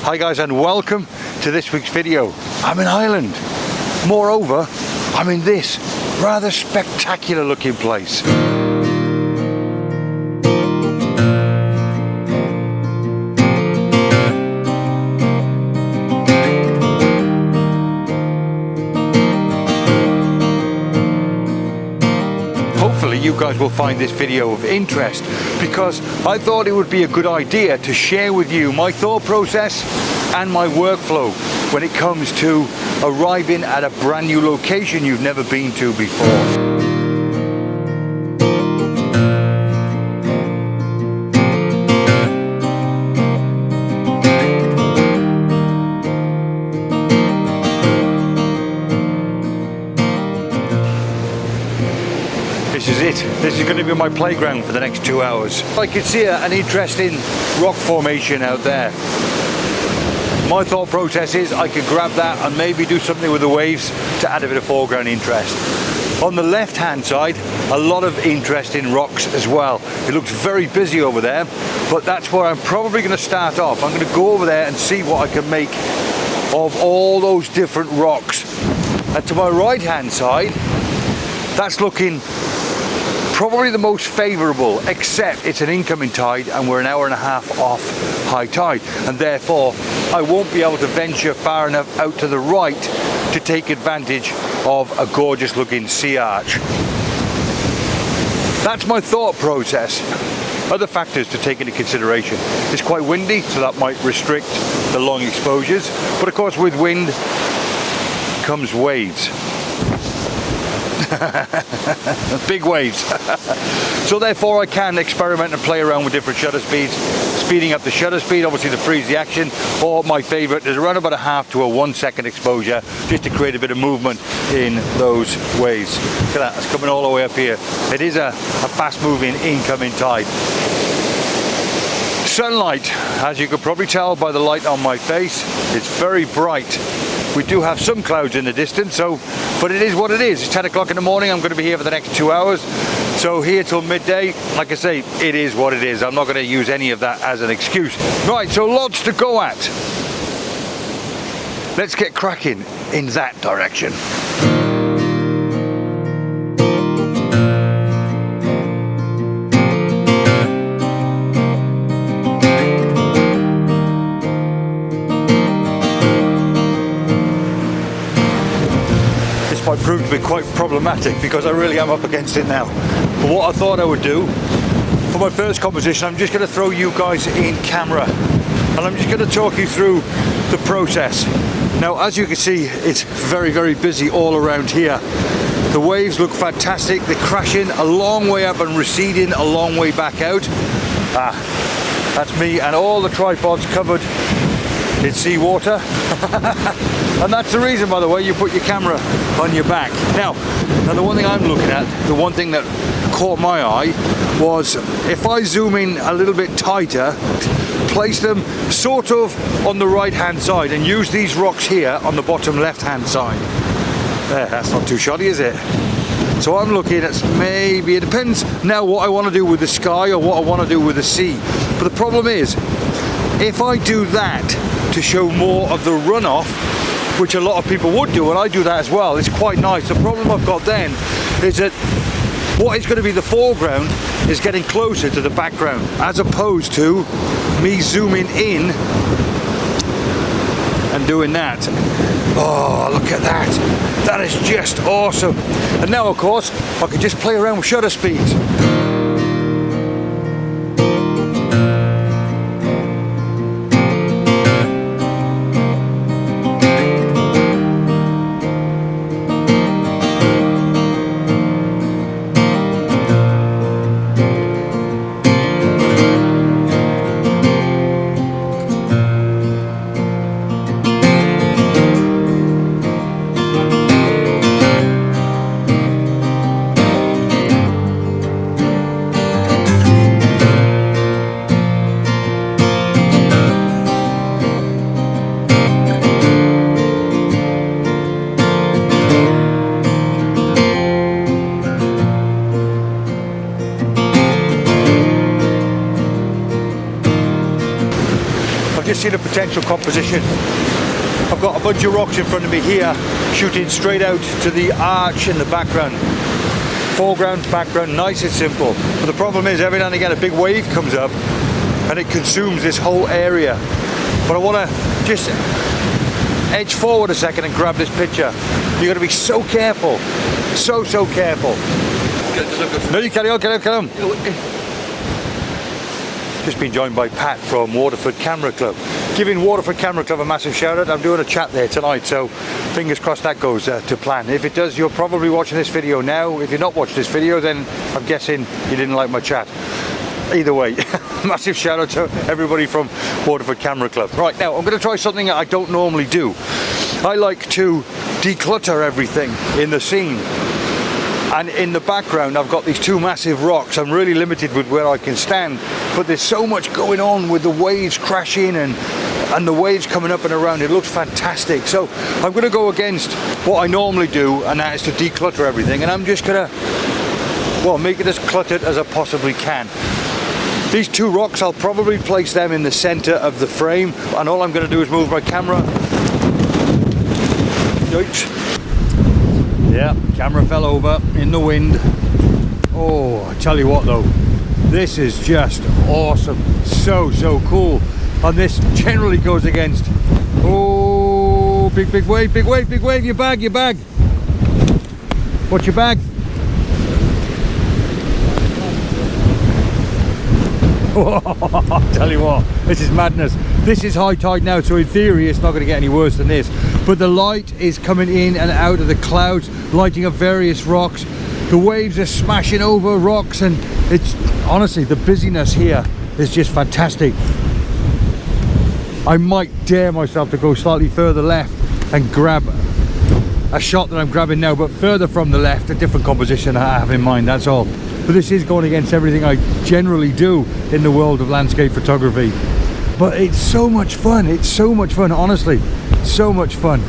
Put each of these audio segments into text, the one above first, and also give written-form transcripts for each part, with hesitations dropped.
Hi guys, and welcome to this week's video. I'm in Ireland. Moreover, I'm in this rather spectacular looking place. Hopefully you guys will find this video of interest, because I thought it would be a good idea to share with you my thought process and my workflow when it comes to arriving at a brand new location you've never been to before. This is it. This is going to be my playground for the next 2 hours. I can see an interesting rock formation out there. My thought process is I could grab that and maybe do something with the waves to add a bit of foreground interest. On the left hand side, a lot of interesting rocks as well. It looks very busy over there, but that's where I'm probably going to start off. I'm going to go over there and see what I can make of all those different rocks. And to my right hand side, that's looking probably the most favourable, except it's an incoming tide and we're an hour and a half off high tide, and therefore I won't be able to venture far enough out to the right to take advantage of a gorgeous looking sea arch. That's my thought process. Other factors to take into consideration. It's quite windy, so that might restrict the long exposures, but of course with wind comes waves. Big waves. So therefore I can experiment and play around with different shutter speeds, speeding up the shutter speed obviously to freeze the action, or my favorite is around about a half to a 1 second exposure, just to create a bit of movement in those waves. Look at that, it's coming all the way up here. It is a fast moving incoming tide. Sunlight, as you could probably tell by the light on my face, it's very bright. We do have some clouds in the distance, but it is what it is. It's 10 o'clock in the morning. I'm going to be here for the next 2 hours. So here till midday, like I say, it is what it is. I'm not going to use any of that as an excuse. Right, so lots to go at. Let's get cracking in that direction. Might prove to be quite problematic because I really am up against it now. But what I thought I would do for my first composition, I'm just going to throw you guys in camera and I'm just going to talk you through the process. Now, as you can see, it's very, very busy all around here. The waves look fantastic. They're crashing a long way up and receding a long way back out. That's me and all the tripods covered in seawater. And that's the reason, by the way, you put your camera on your back. Now the one thing I'm looking at, the one thing that caught my eye was if I zoom in a little bit tighter, place them sort of on the right hand side and use these rocks here on the bottom left hand side. There, that's not too shoddy, is it? So I'm looking at maybe, it depends now what I want to do with the sky or what I want to do with the sea. But the problem is, if I do that to show more of the runoff, which a lot of people would do, and I do that as well, it's quite nice. The problem I've got then is that what is going to be the foreground is getting closer to the background, as opposed to me zooming in and doing that. Oh, look at that. That is just awesome. And now, of course, I can just play around with shutter speeds. potential composition. I've got a bunch of rocks in front of me here, shooting straight out to the arch in the background. Foreground, background, nice and simple. But the problem is every now and again a big wave comes up and it consumes this whole area. But I want to just edge forward a second and grab this picture. You've got to be so careful, so careful. No, you carry on. Just been joined by Pat from Waterford Camera Club. Giving Waterford Camera Club a massive shout out. I'm doing a chat there tonight, so fingers crossed that goes to plan. If it does, you're probably watching this video now. If you're not watching this video, then I'm guessing you didn't like my chat. Either way, massive shout out to everybody from Waterford Camera Club. Right, now I'm going to try something that I don't normally do. I like to declutter everything in the scene. And in the background I've got these two massive rocks. I'm really limited with where I can stand, but there's so much going on with the waves crashing and the waves coming up and around. It looks fantastic. So I'm going to go against what I normally do, and that is to declutter everything, and I'm just going to, well, make it as cluttered as I possibly can. These two rocks, I'll probably place them in the center of the frame, and all I'm going to do is move my camera. Yikes. Yeah, camera fell over in the wind. Oh, I tell you what though, this is just awesome. So cool. And this generally goes against, oh, big wave, your bag. What's your bag? Oh, tell you what, this is madness. This is high tide now, so in theory it's not going to get any worse than this. But the light is coming in and out of the clouds, lighting up various rocks. The waves are smashing over rocks, and it's honestly, the busyness here is just fantastic. I might dare myself to go slightly further left and grab a shot that I'm grabbing now, but further from the left, a different composition I have in mind, that's all. But this is going against everything I generally do in the world of landscape photography. But it's so much fun, honestly, so much fun.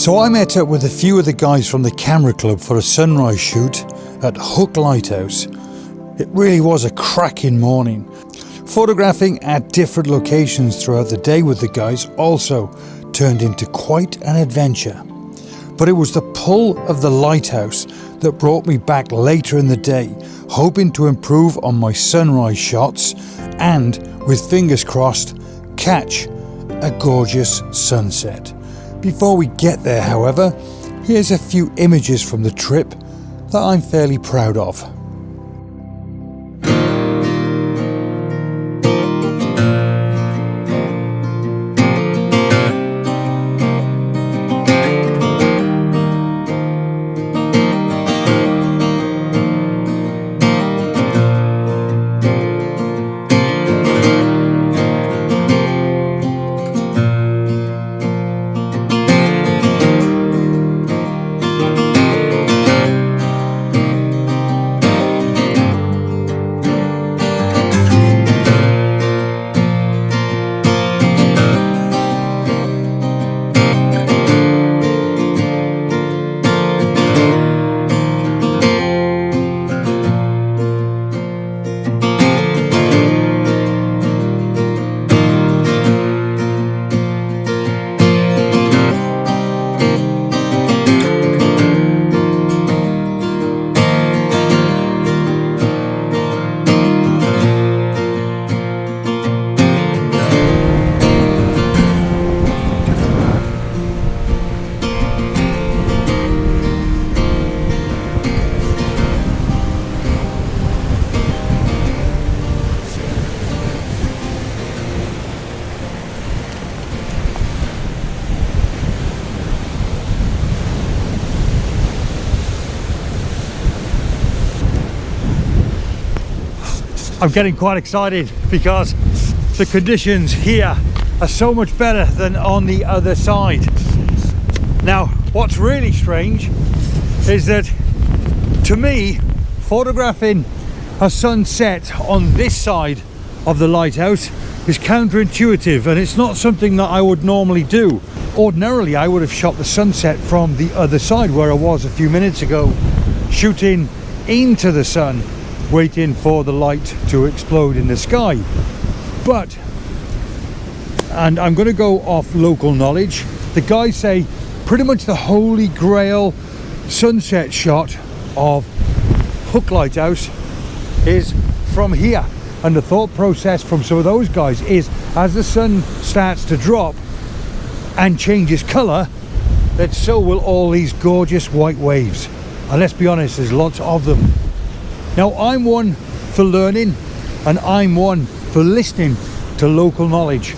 So I met up with a few of the guys from the camera club for a sunrise shoot at Hook Lighthouse. It really was a cracking morning. Photographing at different locations throughout the day with the guys also turned into quite an adventure. But it was the pull of the lighthouse that brought me back later in the day, hoping to improve on my sunrise shots and, with fingers crossed, catch a gorgeous sunset. Before we get there, however, here's a few images from the trip that I'm fairly proud of. I'm getting quite excited because the conditions here are so much better than on the other side. Now, what's really strange is that, to me, photographing a sunset on this side of the lighthouse is counterintuitive, and it's not something that I would normally do. Ordinarily, I would have shot the sunset from the other side where I was a few minutes ago, shooting into the sun, waiting for the light to explode in the sky. But, and I'm going to go off local knowledge, the guys say pretty much the holy grail sunset shot of Hook Lighthouse is from here. And the thought process from some of those guys is, as the sun starts to drop and changes colour, that so will all these gorgeous white waves. And let's be honest, there's lots of them. Now, I'm one for learning, and I'm one for listening to local knowledge,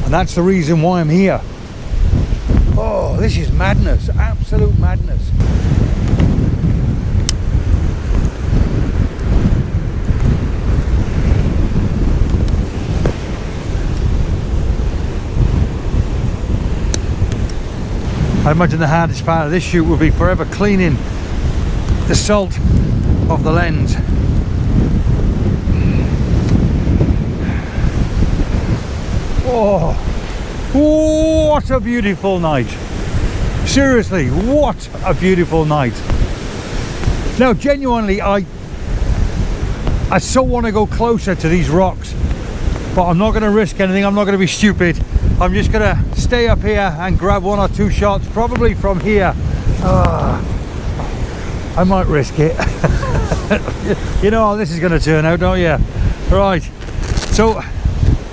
and that's the reason why I'm here. Oh, this is madness, absolute madness. I imagine the hardest part of this shoot will be forever cleaning the salt of the lens. Oh, what a beautiful night. Seriously, what a beautiful night. Now, genuinely, I so want to go closer to these rocks, but I'm not going to risk anything. I'm not going to be stupid. I'm just going to stay up here and grab one or two shots, probably from here. I might risk it. You know how this is going to turn out, don't you? Right, so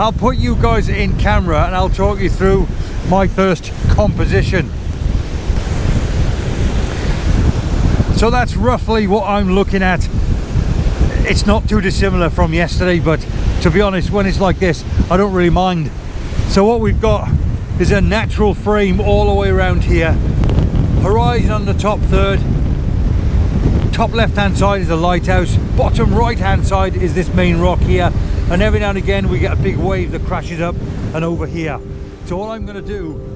I'll put you guys in camera and I'll talk you through my first composition. So that's roughly what I'm looking at. It's not too dissimilar from yesterday, but to be honest, when it's like this, I don't really mind. So what we've got is a natural frame all the way around here. Horizon on the top third. Top left hand side is the lighthouse. Bottom right hand side is this main rock here. And every now and again we get a big wave that crashes up and over here. So all I'm going to do